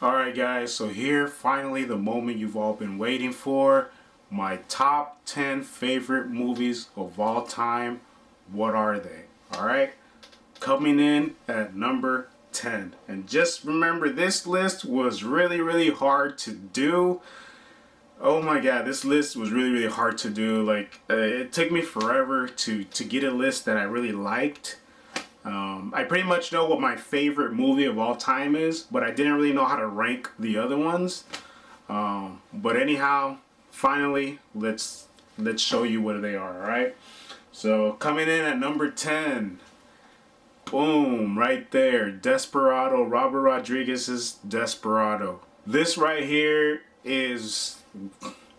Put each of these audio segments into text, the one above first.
Alright guys, so here finally the moment you've all been waiting for. My top 10 favorite movies of all time. What are they? Alright? Coming in at number 10. And just remember, this list was really hard to do. Oh my god, this list was really hard to do. Like, it took me forever to get a list that I really liked. I pretty much know what my favorite movie of all time is, but I didn't really know how to rank the other ones. But anyhow, finally, let's show you what they are, alright? So, coming in at number 10, boom, right there, Desperado, Robert Rodriguez's Desperado. This right here is,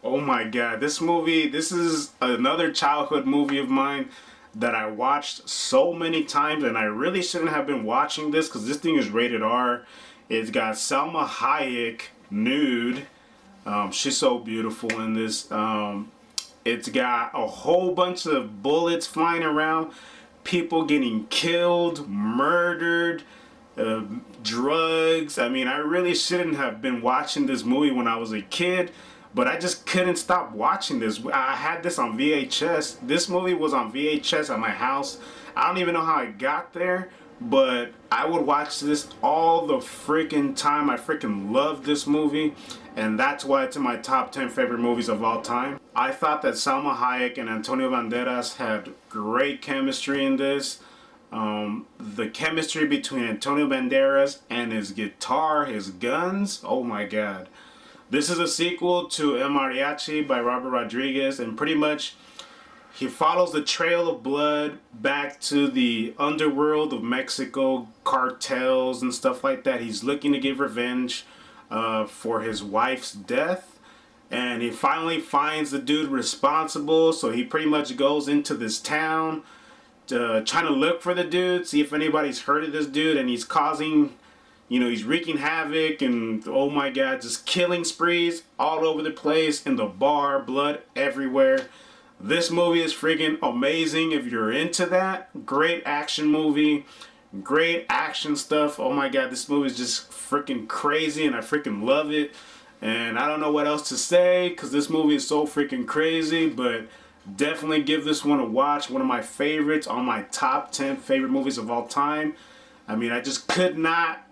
oh my god, this movie, this is another childhood movie of mine that I watched so many times, and I really shouldn't have been watching this because this thing is rated R. It's got Salma Hayek nude. She's so beautiful in this. It's got a whole bunch of bullets flying around, people getting killed, murdered, drugs. I mean, I really shouldn't have been watching this movie when I was a kid, but I just couldn't stop watching this. I had this on VHS. This movie was on VHS at my house. I don't even know how I got there, but I would watch this all the freaking time. I freaking love this movie, and that's why it's in my top 10 favorite movies of all time. I thought that Salma Hayek and Antonio Banderas had great chemistry in this. The chemistry between Antonio Banderas and his guitar, his guns, oh my god. This is a sequel to El Mariachi by Robert Rodriguez, and pretty much he follows the trail of blood back to the underworld of Mexico, cartels and stuff like that. He's looking to get revenge for his wife's death, and he finally finds the dude responsible, so he pretty much goes into this town trying to look for the dude, see if anybody's heard of this dude, and he's causing, you know, he's wreaking havoc and, oh my god, just killing sprees all over the place, in the bar, blood everywhere. This movie is freaking amazing if you're into that. Great action movie, great action stuff. Oh my god, this movie is just freaking crazy and I freaking love it. And I don't know what else to say because this movie is so freaking crazy, but definitely give this one a watch. One of my favorites, on my top 10 favorite movies of all time. I mean, I just could not,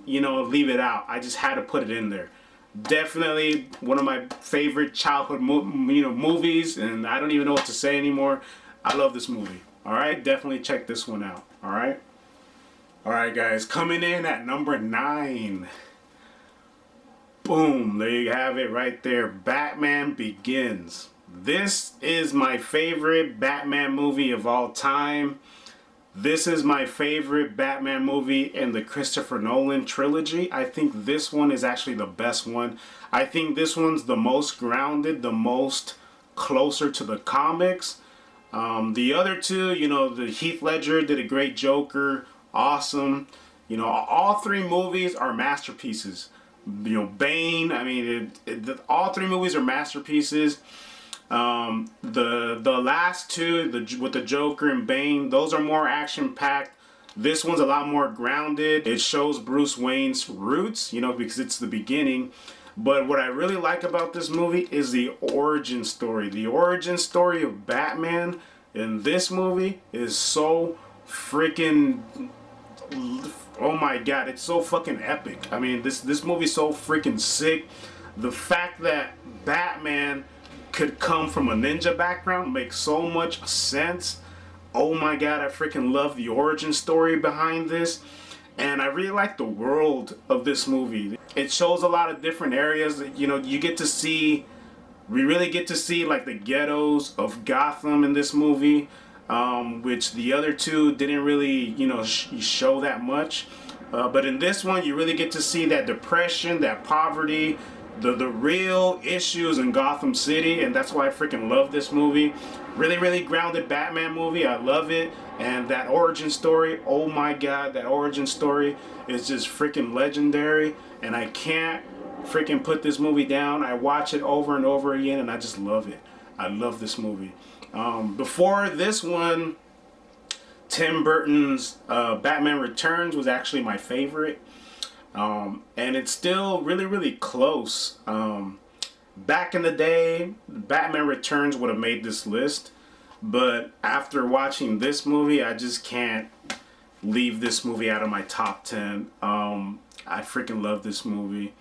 you know, leave it out. I just had to put it in there. Definitely one of my favorite childhood movies, and I don't even know what to say anymore. I love this movie. Alright, definitely check this one out. Alright? Alright guys, coming in at number 9. Boom, there you have it right there. Batman Begins. This is my favorite Batman movie of all time. This is my favorite Batman movie in the Christopher Nolan trilogy. I think this one is actually the best one. I think this one's the most grounded, the most closer to the comics. The other two, you know, the Heath Ledger did a great Joker, awesome. You know, all three movies are masterpieces. You know, Bane, I mean, all three movies are masterpieces. The last two, with the Joker and Bane, those are more action-packed. This one's a lot more grounded. It shows Bruce Wayne's roots, you know, because it's the beginning. But what I really like about this movie is the origin story. The origin story of Batman in this movie is so freaking, oh my god, it's so fucking epic. I mean, this movie's so freaking sick. The fact that Batman could come from a ninja background makes so much sense. Oh my god, I freaking love the origin story behind this. And I really like the world of this movie. It shows a lot of different areas. You know, you get to see, we really get to see like the ghettos of Gotham in this movie, which the other two didn't really, you know, show that much. But in this one, you really get to see that depression, that poverty, the real issues in Gotham City, and that's why I freaking love this movie. Really grounded Batman movie. I love it. And that origin story, oh my god, that origin story is just freaking legendary, and I can't freaking put this movie down. I watch it over and over again, and I just love it. I love this movie. Before this one, Tim Burton's Batman Returns was actually my favorite. And it's still really, really close. Back in the day, Batman Returns would have made this list, but after watching this movie, I just can't leave this movie out of my top 10. I freaking love this movie.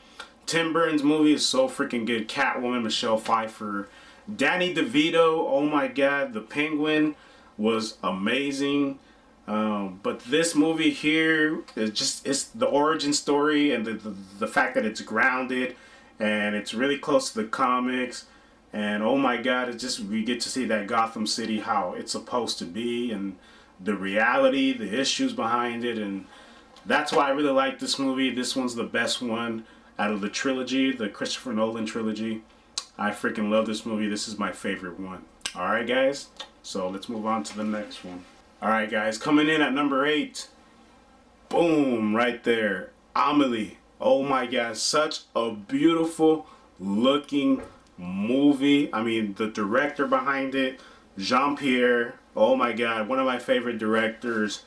Tim Burton's movie is so freaking good. Catwoman, Michelle Pfeiffer, Danny DeVito, oh my god, the Penguin was amazing. But this movie here is it's the origin story and the fact that it's grounded and it's really close to the comics. And oh my god, it's just, we get to see that Gotham City, how it's supposed to be, and the reality, the issues behind it. And that's why I really like this movie. This one's the best one out of the trilogy, the Christopher Nolan trilogy. I freaking love this movie. This is my favorite one. Alright guys, so let's move on to the next one. Alright guys, coming in at number 8. Boom, right there. Amelie. Oh my god, such a beautiful looking movie. I mean, the director behind it, Jean-Pierre. Oh my god, one of my favorite directors.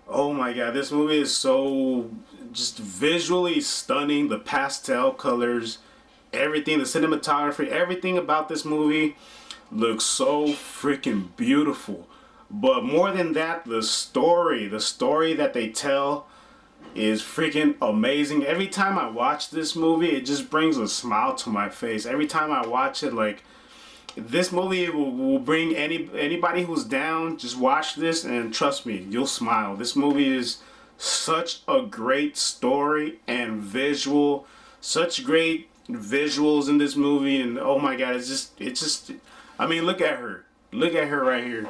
Oh my god, this movie is so just visually stunning. The pastel colors, everything, the cinematography, everything about this movie looks so freaking beautiful. But more than that, the story that they tell is freaking amazing. Every time I watch this movie, it just brings a smile to my face. Every time I watch it, like, this movie will bring anybody who's down, just watch this and trust me, you'll smile. This movie is such a great story and visual, such great visuals in this movie. And oh my god, it's just I mean, look at her right here.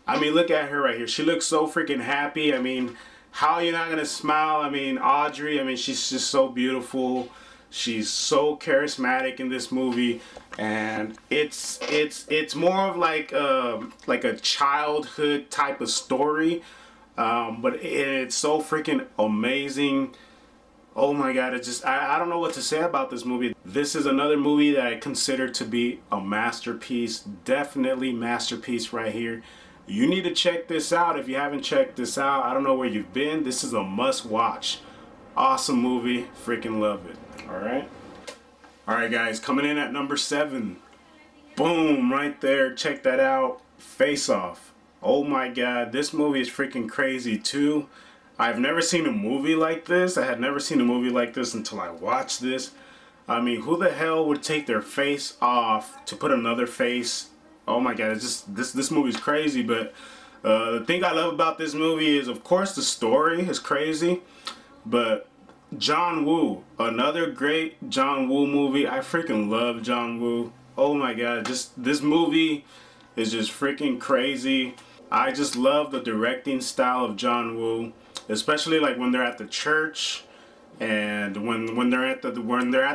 I mean, look at her right here. She looks so freaking happy. I mean, how are you not gonna smile? I mean, Audrey, I mean, she's just so beautiful. She's so charismatic in this movie, and it's more of like a childhood type of story, but it's so freaking amazing. Oh my god, it's just, I don't know what to say about this movie. This is another movie that I consider to be a masterpiece. Definitely masterpiece right here. You need to check this out if you haven't checked this out. I don't know where you've been. This is a must watch. Awesome movie. Freaking love it. Alright? Alright guys, coming in at number 7. Boom, right there. Check that out. Face Off. Oh my god, this movie is freaking crazy too. I've never seen a movie like this. I had never seen a movie like this until I watched this. I mean, who the hell would take their face off to put another face? Oh my god, it's just, this movie's crazy. But the thing I love about this movie is, of course, the story is crazy. But John Woo, another great John Woo movie. I freaking love John Woo. Oh my god, just this movie is just freaking crazy. I just love the directing style of John Woo, especially like when they're at the church and when they're at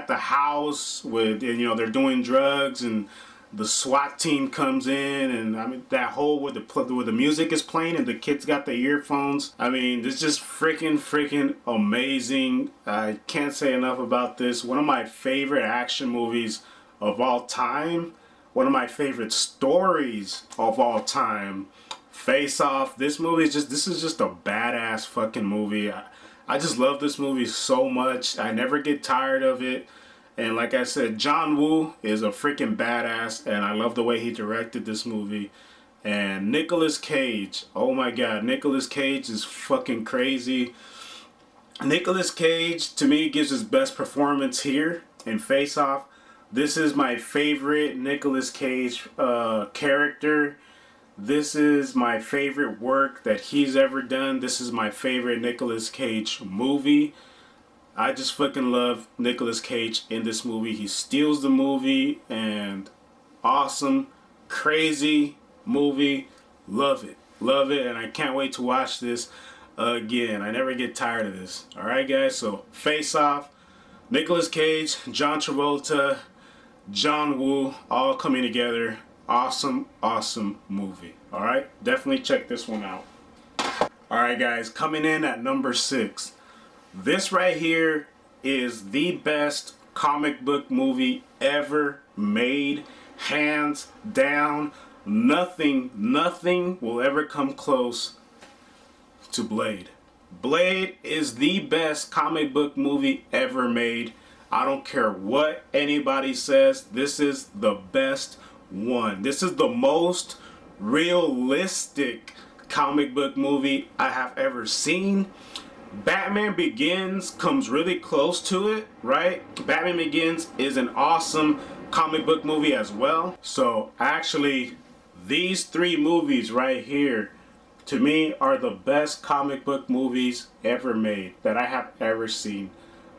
the house with, you know, they're doing drugs and the SWAT team comes in, and I mean that whole where the music is playing and the kids got the earphones. I mean, it's just freaking amazing. I can't say enough about this. One of my favorite action movies of all time. One of my favorite stories of all time. Face Off. This is just a badass fucking movie. I just love this movie so much. I never get tired of it. And like I said, John Woo is a freaking badass, and I love the way he directed this movie. And Nicolas Cage, oh my god, Nicolas Cage is fucking crazy. Nicolas Cage, to me, gives his best performance here in Face Off. This is my favorite Nicolas Cage character. This is my favorite work that he's ever done. This is my favorite Nicolas Cage movie. I just fucking love Nicolas Cage in this movie. He steals the movie, and awesome, crazy movie. Love it. Love it, and I can't wait to watch this again. I never get tired of this. Alright guys, so Face Off, Nicolas Cage, John Travolta, John Woo, all coming together. Awesome, awesome movie. Alright, definitely check this one out. Alright guys, coming in at number 6. This right here is the best comic book movie ever made. Hands down. Nothing will ever come close to Blade. Blade is the best comic book movie ever made. I don't care what anybody says. This is the best one. This is the most realistic comic book movie I have ever seen. Batman Begins comes really close to it, right? Batman Begins is an awesome comic book movie as well. So actually, these three movies right here, to me, are the best comic book movies ever made that I have ever seen.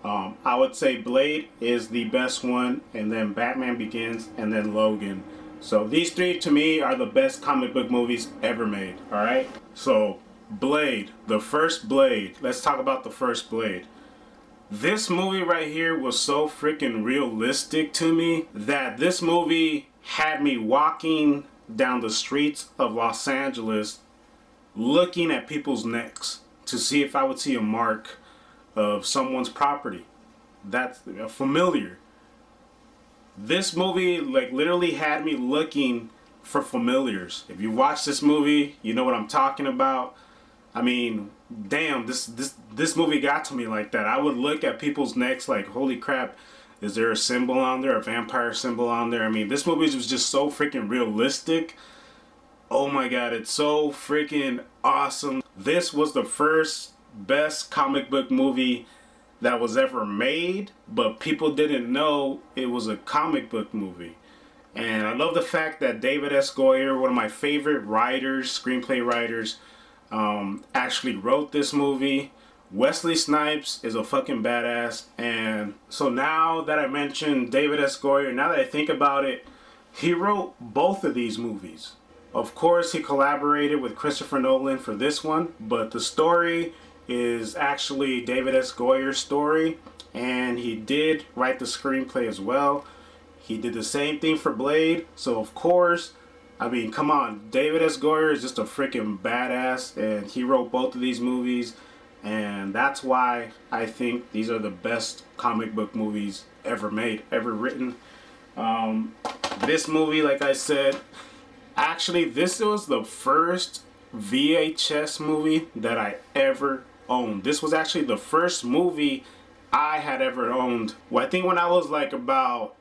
I would say Blade is the best one, and then Batman Begins, and then Logan. So these three to me are the best comic book movies ever made. Alright? So Blade, the first Blade. Let's talk about the first Blade. This movie right here was so freaking realistic to me that this movie had me walking down the streets of Los Angeles looking at people's necks to see if I would see a mark of someone's property. That's familiar. This movie like literally had me looking for familiars. If you watch this movie, you know what I'm talking about. I mean, damn, this movie got to me like that. I would look at people's necks like, holy crap, is there a symbol on there, a vampire symbol on there? I mean, this movie was just so freaking realistic. Oh my god, it's so freaking awesome. This was the first best comic book movie that was ever made, but people didn't know it was a comic book movie. And I love the fact that David S. Goyer, one of my favorite writers, screenplay writers, actually wrote this movie. Wesley Snipes is a fucking badass. And so now that I mentioned David S. Goyer, now that I think about it, he wrote both of these movies. Of course, he collaborated with Christopher Nolan for this one, but the story is actually David S. Goyer's story, and he did write the screenplay as well. He did the same thing for Blade, so of course, I mean, come on, David S. Goyer is just a freaking badass, and he wrote both of these movies, and that's why I think these are the best comic book movies ever made, ever written. This movie, like I said, actually, this was the first VHS movie that I ever owned. This was actually the first movie I had ever owned. Well, I think when I was like about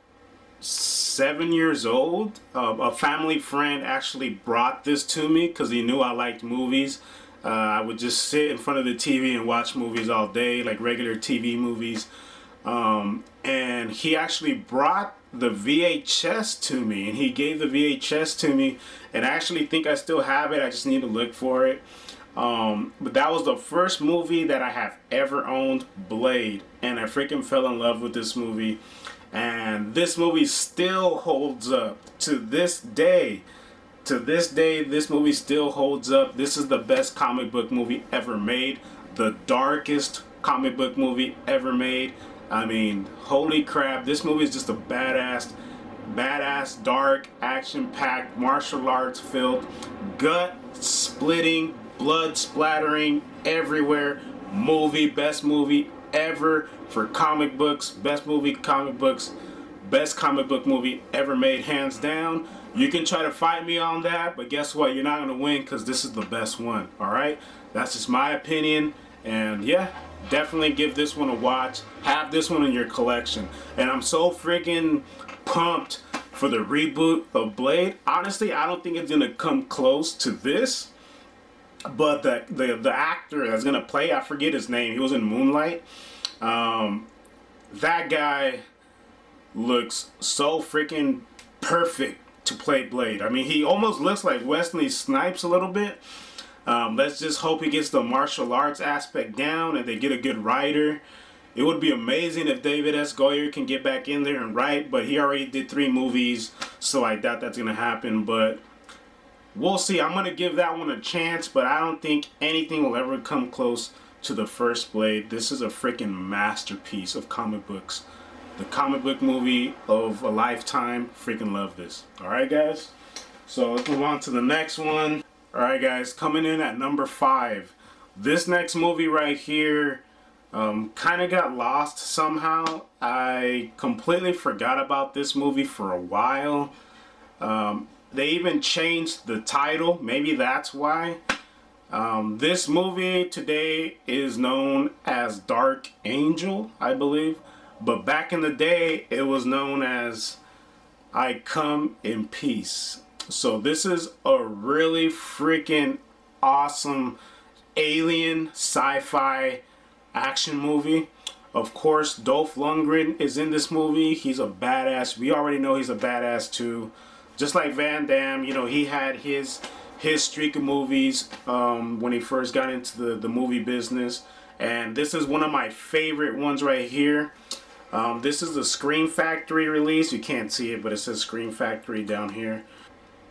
7 years old, a family friend actually brought this to me because he knew I liked movies. I would just sit in front of the TV and watch movies all day, like regular TV movies. And he actually brought the VHS to me, and he gave the VHS to me, and I actually think I still have it. I just need to look for it. But that was the first movie that I have ever owned, Blade, and I freaking fell in love with this movie. And this movie still holds up to this day. To this day, this movie still holds up. This is the best comic book movie ever made. The darkest comic book movie ever made. I mean, holy crap, this movie is just a badass, dark, action-packed, martial arts filled, gut-splitting, blood splattering everywhere movie, best movie ever for comic books, best movie comic books, best comic book movie ever made, hands down. You can try to fight me on that, but guess what? You're not going to win because this is the best one, alright? That's just my opinion, and yeah, definitely give this one a watch. Have this one in your collection. And I'm so freaking pumped for the reboot of Blade. Honestly, I don't think it's going to come close to this. But the actor that's going to play, I forget his name. He was in Moonlight. That guy looks so freaking perfect to play Blade. I mean, he almost looks like Wesley Snipes a little bit. Let's just hope he gets the martial arts aspect down and they get a good writer. It would be amazing if David S. Goyer can get back in there and write, but he already did 3 movies, so I doubt that's going to happen. But we'll see. I'm going to give that one a chance, but I don't think anything will ever come close to the first Blade. This is a freaking masterpiece of comic books. The comic book movie of a lifetime. Freaking love this. Alright, guys? So let's move on to the next one. Alright, guys. Coming in at number 5. This next movie right here kind of got lost somehow. I completely forgot about this movie for a while. They even changed the title. Maybe that's why. This movie today is known as Dark Angel, I believe. But back in the day, it was known as I Come in Peace. So this is a really freaking awesome alien sci-fi action movie. Of course, Dolph Lundgren is in this movie. He's a badass. We already know he's a badass too. Just like Van Damme, you know, he had his streak of movies when he first got into the movie business. And this is one of my favorite ones right here. This is the Scream Factory release. You can't see it, but it says Scream Factory down here.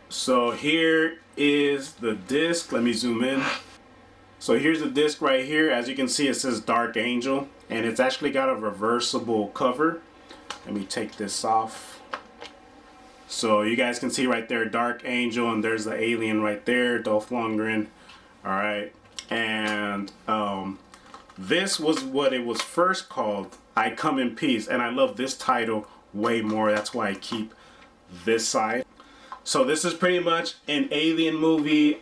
So here is the disc. Let me zoom in. So here's the disc right here. As you can see, it says Dark Angel, and it's actually got a reversible cover. Let me take this off. So you guys can see right there, Dark Angel, and there's the alien right there, Dolph Lundgren. All right, and this was what it was first called, I Come in Peace, and I love this title way more. That's why I keep this side. So this is pretty much an alien movie.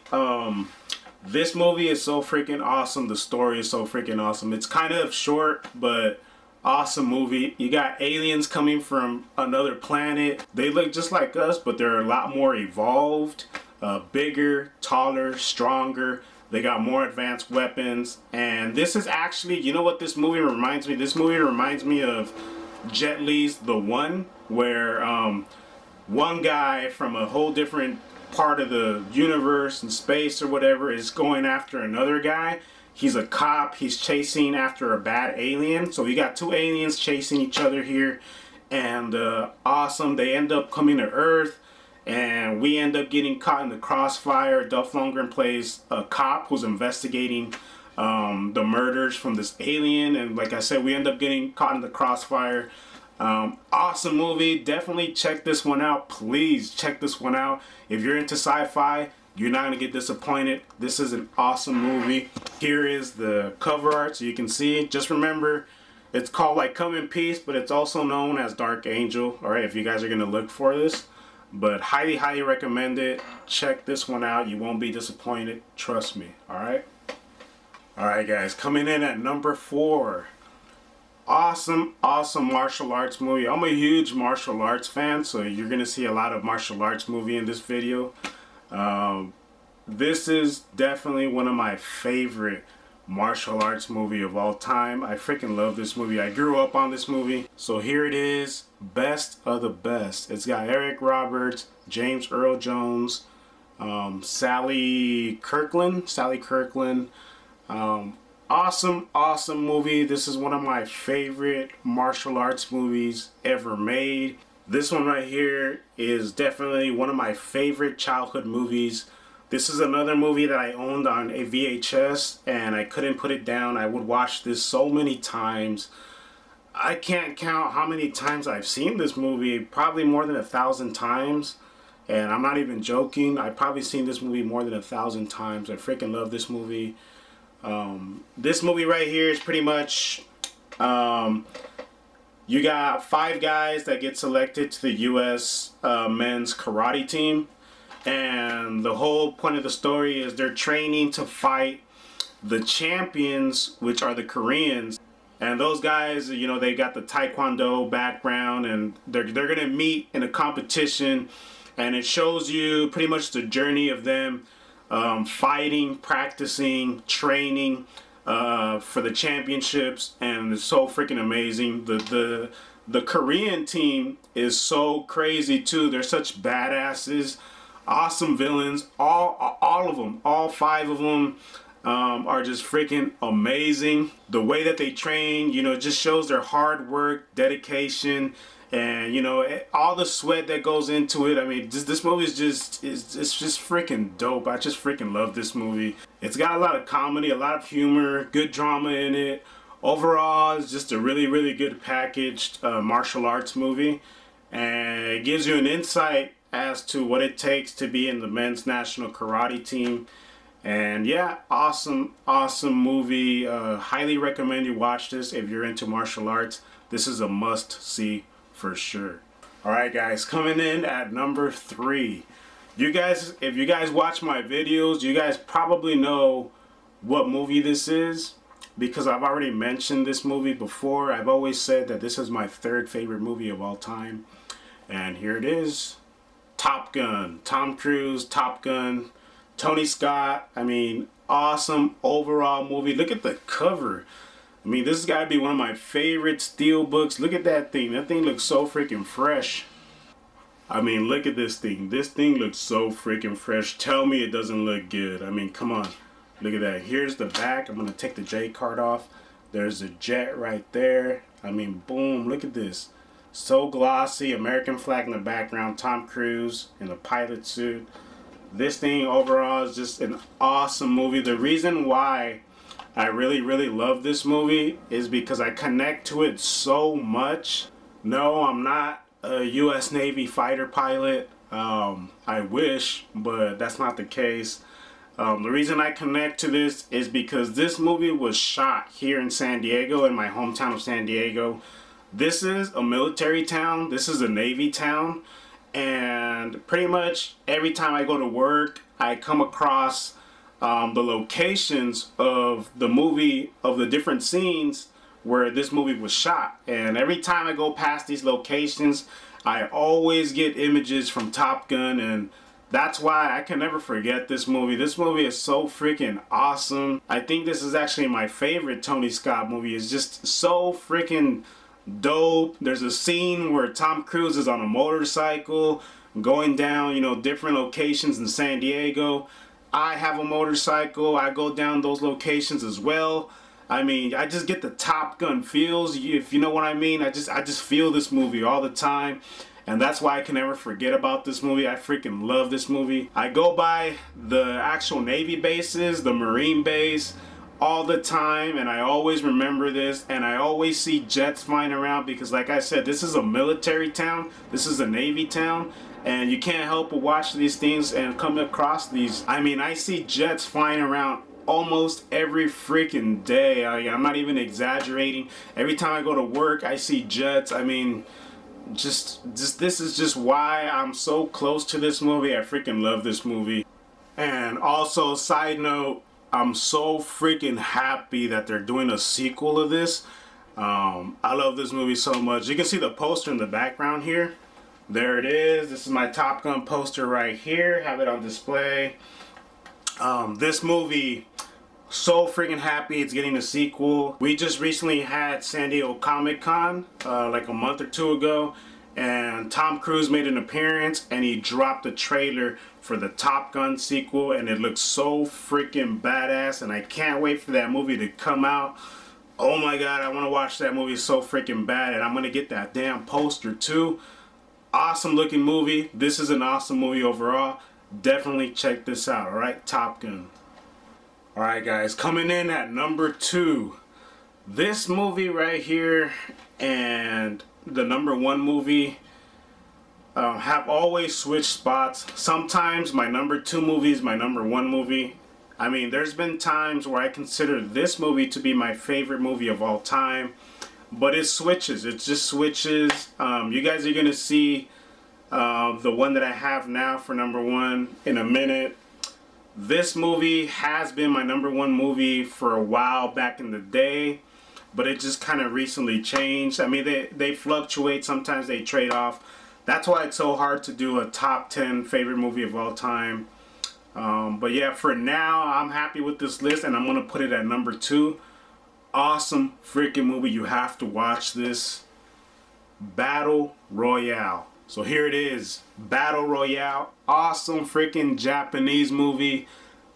This movie is so freaking awesome. The story is so freaking awesome. It's kind of short, but awesome movie. You got aliens coming from another planet. They look just like us, but they're a lot more evolved, bigger, taller, stronger. They got more advanced weapons. And this is actually, you know what this movie reminds me? This movie reminds me of Jet Li's The One, where one guy from a whole different part of the universe and space or whatever is going after another guy. He's a cop. He's chasing after a bad alien. So you got two aliens chasing each other here, and awesome. They end up coming to Earth, and we end up getting caught in the crossfire. Dolph Lundgren plays a cop who's investigating the murders from this alien, and like I said, we end up getting caught in the crossfire. Awesome movie. Definitely check this one out. Please check this one out. If you're into sci-fi, you're not going to get disappointed. This is an awesome movie. Here is the cover art so you can see. Just remember, it's called like Come in Peace, but it's also known as Dark Angel. Alright, if you guys are going to look for this. But highly, highly recommend it. Check this one out. You won't be disappointed. Trust me. Alright? Alright guys, coming in at number 4. Awesome martial arts movie. I'm a huge martial arts fan, so you're gonna see a lot of martial arts movie in this video. This is definitely one of my favorite martial arts movie of all time. I freaking love this movie. I grew up on this movie. So here it is, best of the best. It's got Eric Roberts, James Earl Jones, Sally Kirkland. Awesome movie. This is one of my favorite martial arts movies ever made. This one right here is definitely one of my favorite childhood movies. This is another movie that I owned on a VHS and I couldn't put it down. I would watch this so many times. I can't count how many times I've seen this movie. Probably more than 1,000 times. And I'm not even joking. I've probably seen this movie more than 1,000 times. I freaking love this movie. This movie right here is pretty much you got 5 guys that get selected to the US men's karate team, and the whole point of the story is they're training to fight the champions, which are the Koreans. And those guys, you know, they got the taekwondo background, and they're gonna meet in a competition, and it shows you pretty much the journey of them fighting, practicing, training for the championships, and it's so freaking amazing. The Korean team is so crazy too. They're such badasses, awesome villains. All of them, all 5 of them are just freaking amazing. The way that they train, you know, just shows their hard work, dedication. And you know, all the sweat that goes into it. I mean, this movie is just it's just freaking dope. I just freaking love this movie. It's got a lot of comedy, a lot of humor, good drama in it. Overall, it's just a really good packaged martial arts movie, and it gives you an insight as to what it takes to be in the men's national karate team. And yeah, awesome movie. Highly recommend you watch this if you're into martial arts. This is a must see for sure. Alright guys, coming in at number 3. You guys, if you guys watch my videos, you guys probably know what movie this is because I've already mentioned this movie before. I've always said that this is my third favorite movie of all time. And here it is. Top Gun. Tom Cruise, Top Gun, Tony Scott. I mean, awesome overall movie. Look at the cover. I mean, this has got to be one of my favorite steel books. Look at that thing. That thing looks so freaking fresh. I mean, look at this thing. This thing looks so freaking fresh. Tell me it doesn't look good. I mean, come on. Look at that. Here's the back. I'm going to take the J card off. There's a jet right there. I mean, boom. Look at this. So glossy. American flag in the background. Tom Cruise in a pilot suit. This thing overall is just an awesome movie. The reason why I really, really love this movie is because I connect to it so much. No, I'm not a U.S. Navy fighter pilot. I wish, but that's not the case. The reason I connect to this is because this movie was shot here in San Diego, in my hometown of San Diego. This is a military town. This is a Navy town. And pretty much every time I go to work, I come across the locations of the movie, of the different scenes where this movie was shot. And every time I go past these locations, I always get images from Top Gun, and that's why I can never forget this movie. This movie is so freaking awesome. I think this is actually my favorite Tony Scott movie. It's just so freaking dope. There's a scene where Tom Cruise is on a motorcycle going down, you know, different locations in San Diego. I have a motorcycle. I go down those locations as well. I mean, I just get the Top Gun feels, if you know what I mean. I just feel this movie all the time. And that's why I can never forget about this movie. I freaking love this movie. I go by the actual Navy bases, the Marine base, all the time, and I always remember this, and I always see jets flying around because, like I said, this is a military town. This is a Navy town. And you can't help but watch these things and come across these. I mean, I see jets flying around almost every freaking day. I'm not even exaggerating. Every time I go to work, I see jets. I mean, just this is just why I'm so close to this movie. I freaking love this movie. And also, side note, I'm so freaking happy that they're doing a sequel of this. I love this movie so much. You can see the poster in the background here. There it is. This is my Top Gun poster right here. Have it on display. This movie, so freaking happy it's getting a sequel. We just recently had San Diego Comic-Con like a month or two ago, and Tom Cruise made an appearance and he dropped a trailer for the Top Gun sequel, and it looks so freaking badass, and I can't wait for that movie to come out. Oh my god, I want to watch that movie so freaking bad, and I'm gonna get that damn poster too. Awesome looking movie. This is an awesome movie overall. Definitely check this out, alright? Top Gun. Alright guys, coming in at number 2. This movie right here and the number 1 movie have always switched spots. Sometimes my number 2 movie is my number 1 movie. I mean, there's been times where I consider this movie to be my favorite movie of all time. But it switches. It just switches. You guys are going to see the one that I have now for number 1 in a minute. This movie has been my number 1 movie for a while back in the day, but it just kind of recently changed. I mean, they fluctuate. Sometimes they trade off. That's why it's so hard to do a top 10 favorite movie of all time. But yeah, for now, I'm happy with this list, and I'm going to put it at number 2. Awesome freaking movie. You have to watch this. Battle Royale. So here it is. Battle Royale. Awesome freaking Japanese movie.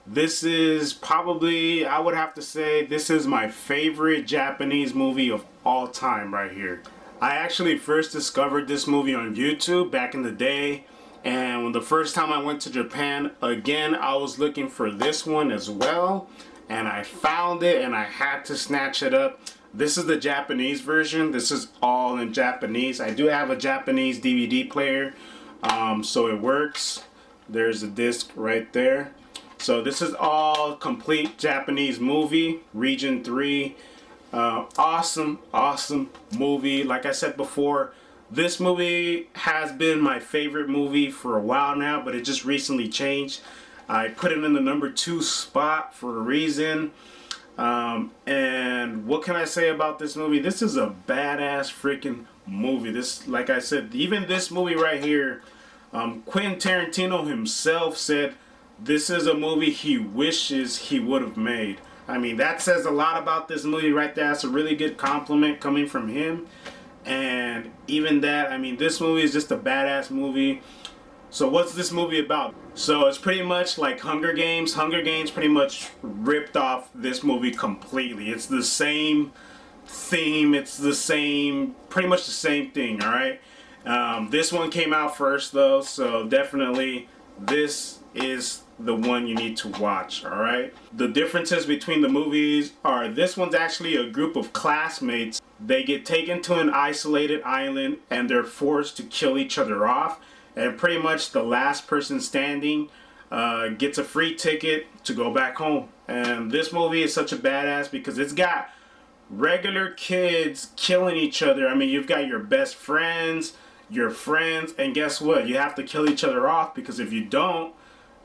This is probably, I would have to say, this is my favorite Japanese movie of all time right here. I actually first discovered this movie on YouTube back in the day. And when the first time I went to Japan, again, I was looking for this one as well. And I found it and I had to snatch it up. This is the Japanese version. This is all in Japanese. I do have a Japanese DVD player, so it works. There's a disc right there. So this is all complete Japanese movie, Region 3. Awesome movie. Like I said before, this movie has been my favorite movie for a while now, but it just recently changed. I put it in the #2 spot for a reason. And what can I say about this movie? This is a badass freaking movie. This, like I said, even this movie right here, Quentin Tarantino himself said this is a movie he wishes he would have made. I mean, that says a lot about this movie right there. That's a really good compliment coming from him. And even that, I mean, this movie is just a badass movie. So what's this movie about? So it's pretty much like Hunger Games. Hunger Games pretty much ripped off this movie completely. It's the same theme. It's the same, pretty much the same thing, all right? This one came out first though, so definitely this is the one you need to watch, all right? The differences between the movies are this one's actually a group of classmates. They get taken to an isolated island and they're forced to kill each other off. And pretty much the last person standing gets a free ticket to go back home. And this movie is such a badass because it's got regular kids killing each other. I mean, you've got your best friends, your friends, and guess what? You have to kill each other off because if you don't,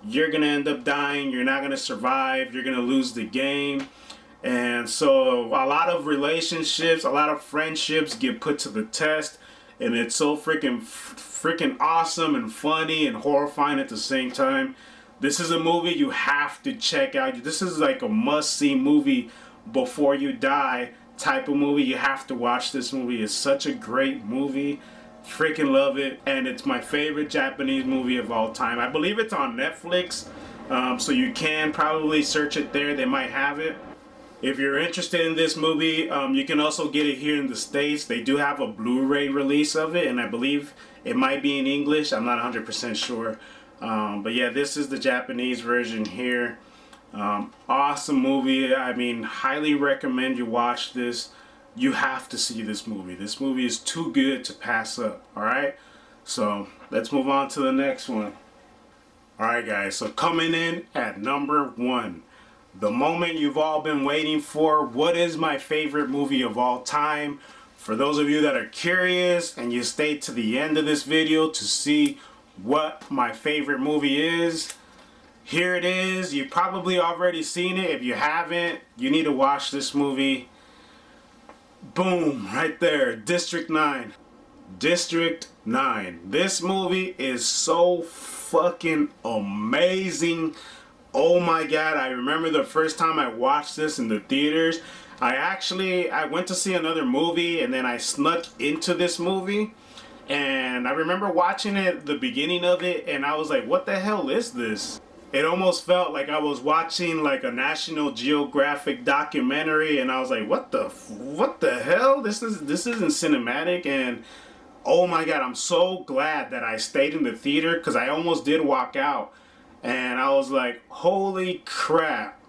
you're going to end up dying. You're not going to survive. You're going to lose the game. And so a lot of relationships, a lot of friendships get put to the test. And it's so freaking awesome and funny and horrifying at the same time. This is a movie you have to check out. This is like a must-see movie before you die type of movie. You have to watch this movie. It's such a great movie. Freaking love it. And it's my favorite Japanese movie of all time. I believe it's on Netflix. So you can probably search it there. They might have it. If you're interested in this movie, you can also get it here in the States. They do have a Blu-ray release of it, and I believe it might be in English. I'm not 100% sure. But yeah, this is the Japanese version here. Awesome movie. I mean, highly recommend you watch this. You have to see this movie. This movie is too good to pass up, alright? So, let's move on to the next one. Alright guys, so coming in at #1. The moment you've all been waiting for. What is my favorite movie of all time? For those of you that are curious and you stay to the end of this video to see what my favorite movie is, here it is. You've probably already seen it. If you haven't, you need to watch this movie. Boom, right there, District 9. District 9. This movie is so fucking amazing. Oh my god, I remember the first time I watched this in the theaters. I went to see another movie and then I snuck into this movie. And I remember watching it, the beginning of it, and I was like, what the hell is this? It almost felt like I was watching like a National Geographic documentary, and I was like, what the hell? This isn't cinematic. And oh my god, I'm so glad that I stayed in the theater because I almost did walk out. And I was like, holy crap.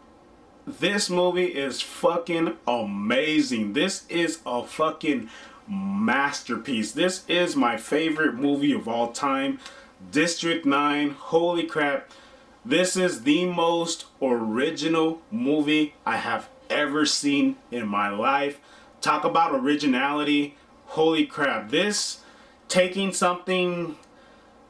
This movie is fucking amazing. This is a fucking masterpiece. This is my favorite movie of all time. District 9. Holy crap. This is the most original movie I have ever seen in my life. Talk about originality. Holy crap. This, taking something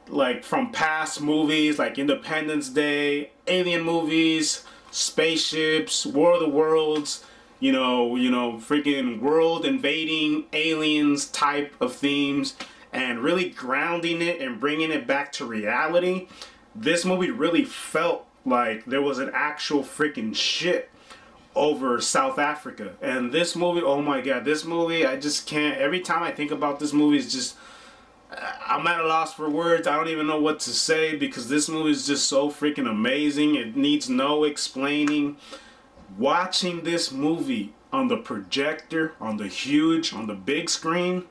like from past movies like Independence Day, alien movies, spaceships, War of the Worlds, you know, freaking world invading aliens type of themes, and really grounding it and bringing it back to reality. This movie really felt like there was an actual freaking shit over South Africa. And this movie, oh my god, this movie, I just can't, every time I think about this movie, it's just, I'm at a loss for words. I don't even know what to say because this movie is just so freaking amazing. It needs no explaining. Watching this movie on the projector, on the big screen,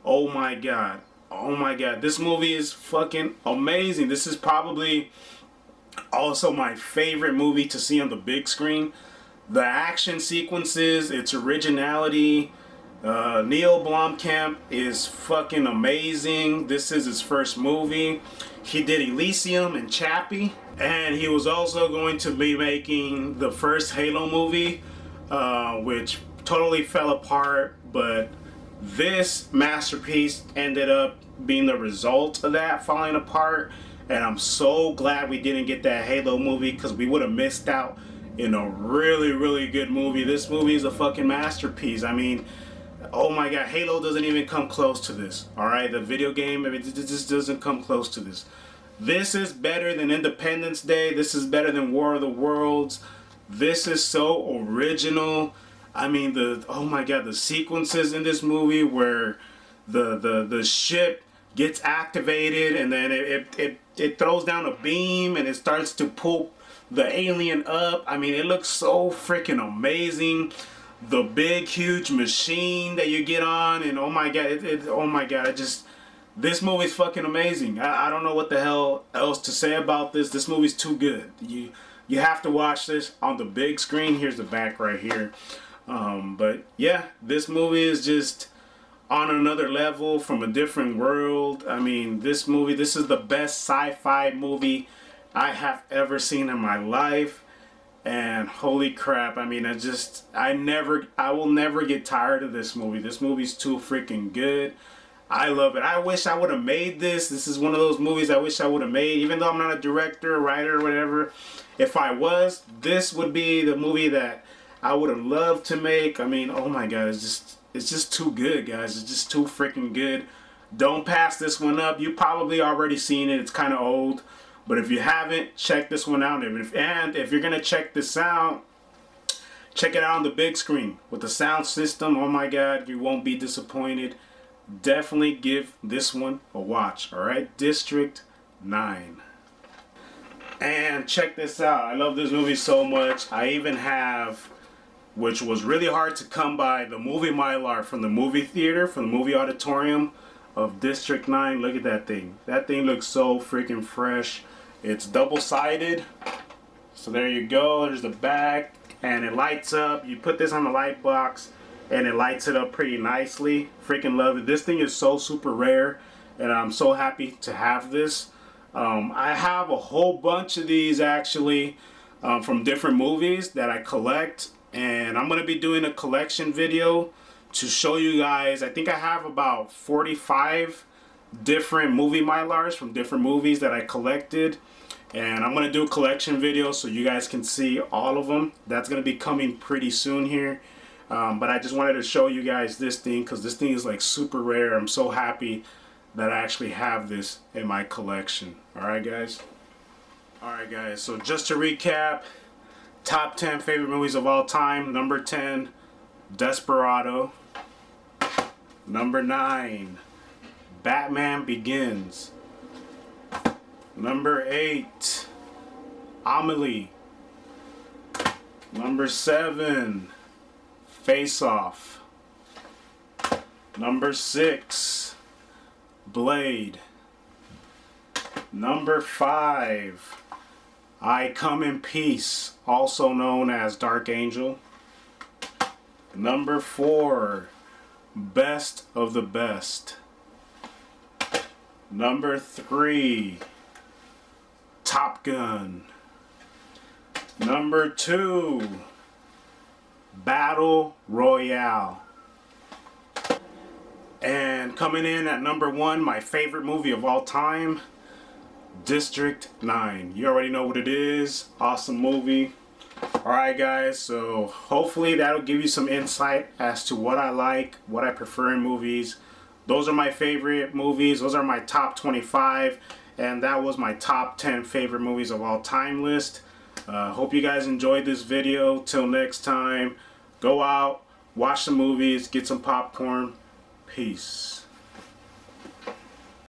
oh my god. Oh my god. This movie is fucking amazing. This is probably also my favorite movie to see on the big screen. The action sequences, its originality. Neil Blomkamp is fucking amazing. This is his first movie. He did Elysium and Chappie, and he was also going to be making the first Halo movie, which totally fell apart, but this masterpiece ended up being the result of that falling apart. And I'm so glad we didn't get that Halo movie, because we would have missed out in a really, really good movie. This movie is a fucking masterpiece. I mean, oh my god, Halo doesn't even come close to this. Alright, the video game, I mean, it just doesn't come close to this. This is better than Independence Day. This is better than War of the Worlds. This is so original. I mean, oh my god, the sequences in this movie where the ship gets activated, and then it throws down a beam and it starts to pull the alien up. I mean, it looks so freaking amazing. The big huge machine that you get on, and oh my god, oh my god, this movie's fucking amazing. I don't know what the hell else to say about this. This movie's too good. You have to watch this on the big screen. Here's the back right here. But yeah, this movie is just on another level, from a different world. I mean, this is the best sci-fi movie I have ever seen in my life. And holy crap, I mean, I will never get tired of this movie. This movie's too freaking good. I love it. I wish I would have made this. This is one of those movies I wish I would have made, even though I'm not a director, writer, or whatever. If I was, this would be the movie that I would have loved to make. I mean, oh my god, it's just too good, guys. It's just too freaking good. Don't pass this one up. You probably already seen it. It's kind of old. But if you haven't, check this one out. And if you're going to check this out, check it out on the big screen with the sound system. Oh my god, you won't be disappointed. Definitely give this one a watch. Alright, District 9. And check this out. I love this movie so much. I even have, which was really hard to come by, the movie Mylar from the movie theater, from the movie auditorium of District 9. Look at that thing. That thing looks so freaking fresh. It's double-sided. So there you go. There's the back. And it lights up. You put this on the light box and it lights it up pretty nicely. Freaking love it. This thing is so super rare, and I'm so happy to have this. I have a whole bunch of these actually from different movies that I collect, and I'm going to be doing a collection video to show you guys. I think I have about 45 different movie Mylars from different movies that I collected, and I'm going to do a collection video so you guys can see all of them. That's going to be coming pretty soon here. But I just wanted to show you guys this thing because this thing is like super rare. I'm so happy that I actually have this in my collection. Alright guys? Alright guys, so just to recap, top 10 favorite movies of all time. Number 10, Desperado. Number 9, Batman Begins. Number 8, Amelie. Number 7, Face Off. Number 6, Blade. Number 5, I Come in Peace, also known as Dark Angel. Number 4, Best of the Best. Number 3, Top Gun. Number 2, Battle Royale. And coming in at number 1, my favorite movie of all time, District 9. You already know what it is. Awesome movie. Alright guys, so hopefully that'll give you some insight as to what I like, what I prefer in movies. Those are my favorite movies. Those are my top 25. And that was my top 10 favorite movies of all time list. Hope you guys enjoyed this video. Till next time, go out, watch some movies, get some popcorn. Peace.